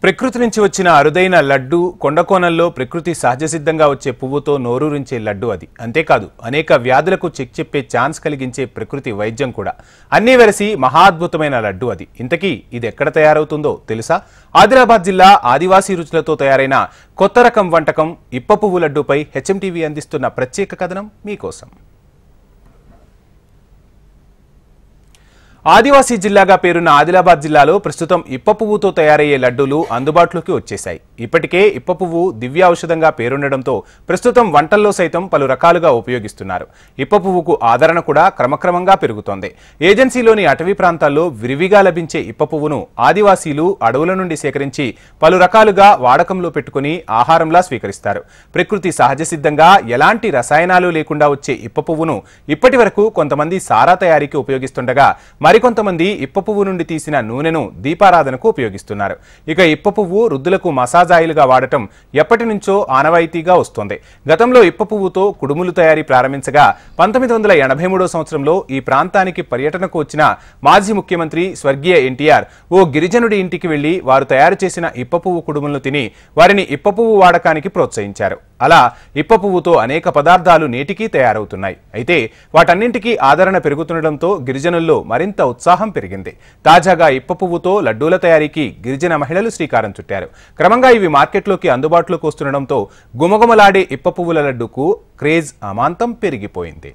ప్రకృతి నుంచి వచ్చిన అరుదైన లడ్డు కొండకోణంలో ప్రకృతి సహజసిద్ధంగా వచ్చే పువ్వుతో నోరూరించే లడ్డు అది. అంతేకాదు అనేక వ్యాధులకు చెక్ చెప్పే ఛాన్స్ కలిగించే ప్రకృతి వైద్యం కూడా. అన్నీ వెరసి మహాద్భుతమైన లడ్డు అది. ఇంతకీ ఇది ఎక్కడ తయారవుతుందో తెలుసా? ఆదిలాబాద్ జిల్లా ఆదివాసీ రుచులతో తయారైన కొత్త రకం వంటకం ఇప్ప పువ్వు లడ్డుపై హెచ్ఎంటీవీ అందిస్తున్న ప్రత్యేక కథనం మీకోసం. ఆదివాసీ జిల్లాగా పేరున్న ఆదిలాబాద్ జిల్లాలో ప్రస్తుతం ఇప్ప పువ్వుతో తయారయ్యే లడ్డూలు అందుబాటులోకి వచ్చేశాయి. ఇప్పటికే ఇప్ప పువ్వు దివ్య ఔషధంగా పేరుండడంతో ప్రస్తుతం వంటల్లో సైతం పలు రకాలుగా ఉపయోగిస్తున్నారు. ఇప్ప పువ్వుకు ఆదరణ కూడా క్రమక్రమంగా పెరుగుతోంది. ఏజెన్సీలోని అటవీ ప్రాంతాల్లో విరివిగా లభించే ఇప్ప పువ్వును ఆదివాసీలు అడవుల నుండి సేకరించి పలు రకాలుగా వాడకంలో పెట్టుకుని ఆహారంలా స్వీకరిస్తారు. ప్రకృతి సహజసిద్ధంగా ఎలాంటి రసాయనాలు లేకుండా వచ్చే ఇప్ప పువ్వును ఇప్పటి వరకు కొంతమంది సారా తయారీకి ఉపయోగిస్తుండగా మరికొంతమంది ఇప్ప పువ్వు నుండి తీసిన నూనెను దీపారాధనకు ఉపయోగిస్తున్నారు. ఇక ఇప్ప పువ్వు రుద్దులకు మసాజ్ ఆయిల్గా వాడటం ఎప్పటి నుంచో ఆనవాయితీగా వస్తోంది. గతంలో ఇప్ప పువ్వుతో కుడుములు తయారీ ప్రారంభించగా 1983 సంవత్సరంలో ఈ ప్రాంతానికి పర్యటనకు వచ్చిన మాజీ ముఖ్యమంత్రి స్వర్గీయ ఎన్టీఆర్ ఓ గిరిజనుడి ఇంటికి వెళ్లి వారు తయారు చేసిన ఇప్ప పువ్వు కుడుములను తిని వారిని ఇప్ప పువ్వు వాడకానికి ప్రోత్సహించారు. అలా ఇప్ప పువ్వుతో అనేక పదార్థాలు నేటికీ తయారవుతున్నాయి. అయితే వాటన్నింటికీ ఆదరణ పెరుగుతుండటంతో గిరిజనుల్లో మరింత ఉత్సాహం పెరిగింది. తాజాగా ఇప్ప పువ్వుతో లడ్డూల తయారీకి గిరిజన మహిళలు శ్రీకారం చుట్టారు. క్రమంగా ఇవి మార్కెట్లోకి అందుబాటులోకి వస్తుండటంతో గుమగుమలాడే ఇప్ప పువ్వుల లడ్డూకు క్రేజ్ అమాంతం పెరిగిపోయింది.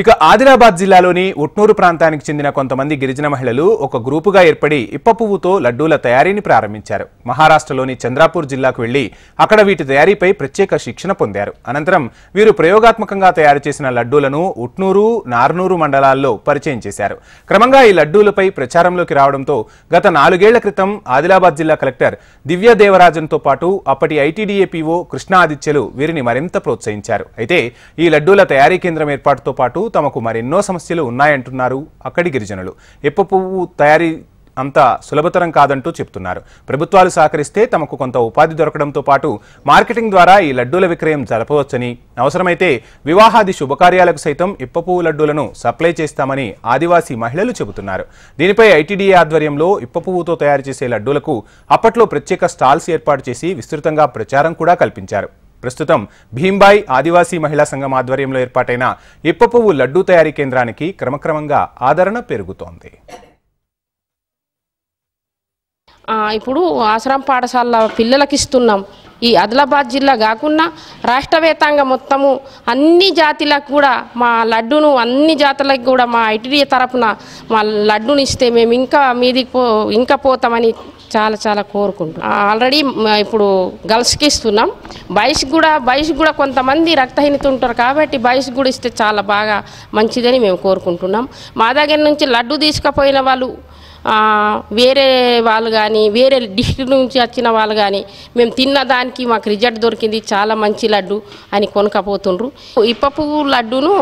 ఇక ఆదిలాబాద్ జిల్లాలోని ఉట్నూరు ప్రాంతానికి చెందిన కొంతమంది గిరిజన మహిళలు ఒక గ్రూపుగా ఏర్పడి ఇప్ప పువ్వుతో లడ్డూల తయారీని ప్రారంభించారు. మహారాష్ట్రలోని చంద్రాపూర్ జిల్లాకు వెళ్లి అక్కడ వీటి తయారీపై ప్రత్యేక శిక్షణ పొందారు. అనంతరం వీరు ప్రయోగాత్మకంగా తయారు చేసిన లడ్డూలను ఉట్నూరు, నార్నూరు మండలాల్లో పరిచయం చేశారు. క్రమంగా ఈ లడ్డూలపై ప్రచారంలోకి రావడంతో గత 4 ఏళ్ల క్రితం ఆదిలాబాద్ జిల్లా కలెక్టర్ దివ్య దేవరాజన్తో పాటు అప్పటి ఐటీడీఏ పీఓ కృష్ణ ఆదిత్యలు వీరిని మరింత ప్రోత్సహించారు. అయితే ఈ లడ్డూల తయారీ కేంద్రం ఏర్పాటుతో పాటు తమకు మరెన్నో సమస్యలు ఉన్నాయంటున్నారు అక్కడి గిరిజనులు. ఇప్ప పువ్వు తయారీ అంత సులభతరం కాదంటూ చెప్తున్నారు. ప్రభుత్వాలు సహకరిస్తే తమకు కొంత ఉపాధి దొరకడంతో పాటు మార్కెటింగ్ ద్వారా ఈ లడ్డూల విక్రయం జరపవచ్చని, అవసరమైతే వివాహాది శుభకార్యాలకు సైతం ఇప్ప పువ్వు లడ్డూలను సప్లై చేస్తామని ఆదివాసీ మహిళలు చెబుతున్నారు. దీనిపై ఐటీడీఏ ఆధ్వర్యంలో ఇప్ప పువ్వుతో తయారు చేసే లడ్డూలకు అప్పట్లో ప్రత్యేక స్టాల్స్ ఏర్పాటు చేసి విస్తృతంగా ప్రచారం కూడా కల్పించారు. ప్రస్తుతం భీంబాయి ఆదివాసీ మహిళా సంఘం ఆధ్వర్యంలో ఏర్పాటైన ఇప్ప పువ్వు లడ్డూ తయారీ కేంద్రానికి క్రమక్రమంగా ఆదరణ పెరుగుతోంది. ఇప్పుడు ఆశ్రమ పాఠశాల పిల్లలకి ఇస్తున్నాం. ఈ ఆదిలాబాద్ జిల్లా కాకుండా రాష్ట్ర వ్యాప్తంగా మొత్తము అన్ని జాతులకు కూడా మా లడ్డూను అన్ని జాతులకు కూడా మా ఐటీడీఏ తరపున మా లడ్డూని ఇస్తే మేము ఇంకా పోతామని చాలా కోరుకుంటున్నాం. ఆల్రెడీ ఇప్పుడు గర్ల్స్కి ఇస్తున్నాం. బాయ్స్కి కూడా కొంతమంది రక్తహీనత ఉంటారు కాబట్టి బాయ్స్కి కూడా ఇస్తే చాలా బాగా మంచిదని మేము కోరుకుంటున్నాం. మా దగ్గర నుంచి లడ్డు తీసుకుపోయిన వాళ్ళు వేరే వాళ్ళు కానీ వేరే డిస్ట్రిక్ట్ నుంచి వచ్చిన వాళ్ళు కానీ మేము తిన్న దానికి మాకు రిజల్ట్ దొరికింది, చాలా మంచి లడ్డు అని కొనుక్కపోతుండ్రు. ఇప్ప పువ్వు లడ్డును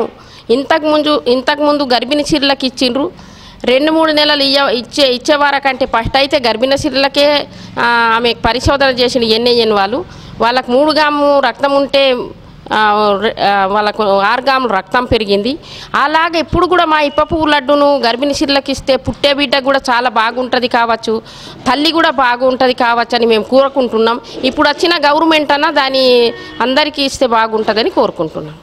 ఇంతకుముందు గర్భిణీ చీరలకు ఇచ్చిండ్రు. 2-3 నెలలు ఇచ్చేవారకంటే ఫస్ట్ అయితే గర్భిణీ చీరలకే ఆమె పరిశోధన చేసిన ఎన్ఐఎన్ వాళ్ళకు 3 గ్రాము రక్తం ఉంటే వాళ్ళకు 6 గ్రాములు రక్తం పెరిగింది. అలాగే ఇప్పుడు కూడా మా ఇప్ప పువ్వు లడ్డును గర్భిణీ చీరలకు ఇస్తే పుట్టే బిడ్డ కూడా చాలా బాగుంటుంది కావచ్చు, తల్లి కూడా బాగుంటుంది కావచ్చు అని మేము కోరుకుంటున్నాం. ఇప్పుడు వచ్చిన గవర్నమెంట్ అన్న దాన్ని అందరికీ ఇస్తే బాగుంటుందని కోరుకుంటున్నాం.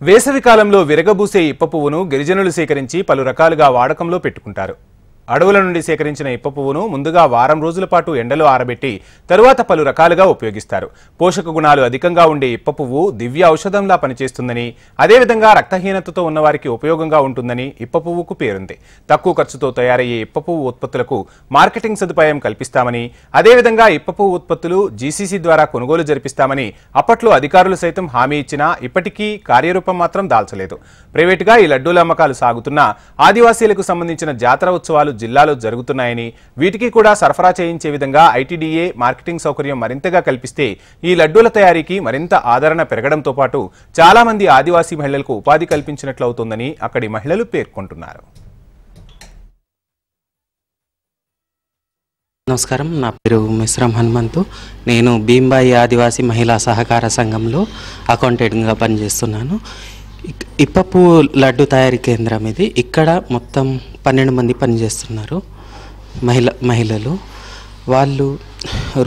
వేసవి కాలంలో విరగబూసే ఇప్ప పువ్వును గిరిజనులు సేకరించి పలు రకాలుగా వాడకంలో పెట్టుకుంటారు. అడవుల నుండి సేకరించిన ఇప్ప పువ్వును ముందుగా వారం రోజుల పాటు ఎండలో ఆరబెట్టి తరువాత పలు రకాలుగా ఉపయోగిస్తారు. పోషక గుణాలు అధికంగా ఉండే ఇప్ప పువ్వు దివ్య ఔషధంలా పనిచేస్తుందని, అదేవిధంగా రక్తహీనతతో ఉన్నవారికి ఉపయోగంగా ఉంటుందని ఇప్ప పువ్వుకు పేరుంది. తక్కువ ఖర్చుతో తయారయ్యే ఇప్ప పువ్వు ఉత్పత్తులకు మార్కెటింగ్ సదుపాయం కల్పిస్తామని, అదేవిధంగా ఇప్ప పువ్వు ఉత్పత్తులు జీసీసీ ద్వారా కొనుగోలు జరిపిస్తామని అప్పట్లో అధికారులు సైతం హామీ ఇచ్చినా ఇప్పటికీ కార్యరూపం మాత్రం దాల్చలేదు. ప్రైవేటుగా ఈ లడ్డూల అమ్మకాలు సాగుతున్నా ఆదివాసీలకు సంబంధించిన జాతర ఉత్సవాలు జిల్లాలో జరుగుతున్నాయని, వీటికి కూడా సరఫరా చేయించే విధంగా ఐటీడీఏ మార్కెటింగ్ సౌకర్యం మరింతగా కల్పిస్తే ఈ లడ్డూల తయారీకి మరింత ఆదరణ పెరగడంతో పాటు చాలా మంది ఆదివాసీ మహిళలకు ఉపాధి కల్పించినట్లవుతుందని అక్కడి మహిళలు పేర్కొంటున్నారు. నమస్కారం, నా పేరు మిశ్రం హనుమంతు. నేను భీంబాయి ఆదివాసీ మహిళా సహకార సంఘంలో అకౌంటెంట్గా పనిచేస్తున్నాను. ఇప్ప పువ్వు లడ్డు తయారీ కేంద్రం ఇది. ఇక్కడ మొత్తం 12 మంది పనిచేస్తున్నారు మహిళలు. వాళ్ళు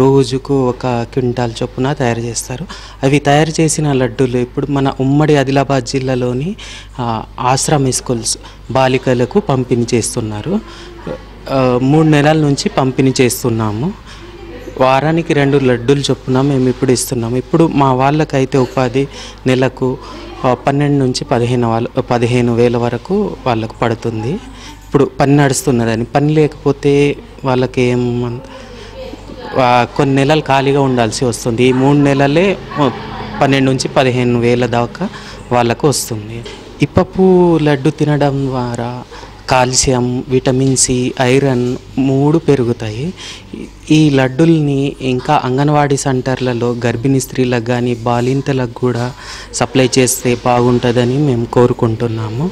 రోజుకు 1 క్వింటాల్ చొప్పున తయారు చేస్తారు. అవి తయారు చేసిన లడ్డూలు ఇప్పుడు మన ఉమ్మడి ఆదిలాబాద్ జిల్లాలోని ఆశ్రమ స్కూల్స్ బాలికలకు పంపిణీ చేస్తున్నారు. 3 నెలల నుంచి పంపిణీ చేస్తున్నాము. వారానికి 2 లడ్డూలు చొప్పున మేము ఇప్పుడు ఇస్తున్నాము. ఇప్పుడు మా వాళ్ళకైతే ఉపాధి నెలకు 12 నుంచి 15,000 వరకు వాళ్ళకు పడుతుంది. ఇప్పుడు పని నడుస్తున్నదని, పని లేకపోతే వాళ్ళకి కొన్ని నెలలు ఖాళీగా ఉండాల్సి వస్తుంది. ఈ 3 నెలలే 12 నుంచి 15,000 దాకా వాళ్ళకు వస్తుంది. ఇప్పపు లడ్డు తినడం ద్వారా కాల్షియం, విటమిన్ సి, ఐరన్ 3 పెరుగుతాయి. ఈ లడ్డుల్ని ఇంకా అంగన్వాడీ సెంటర్లలో గర్భిణీ స్త్రీలకు కానీ బాలింతలకు కూడా సప్లై చేస్తే బాగుంటుందని మేము కోరుకుంటున్నాము.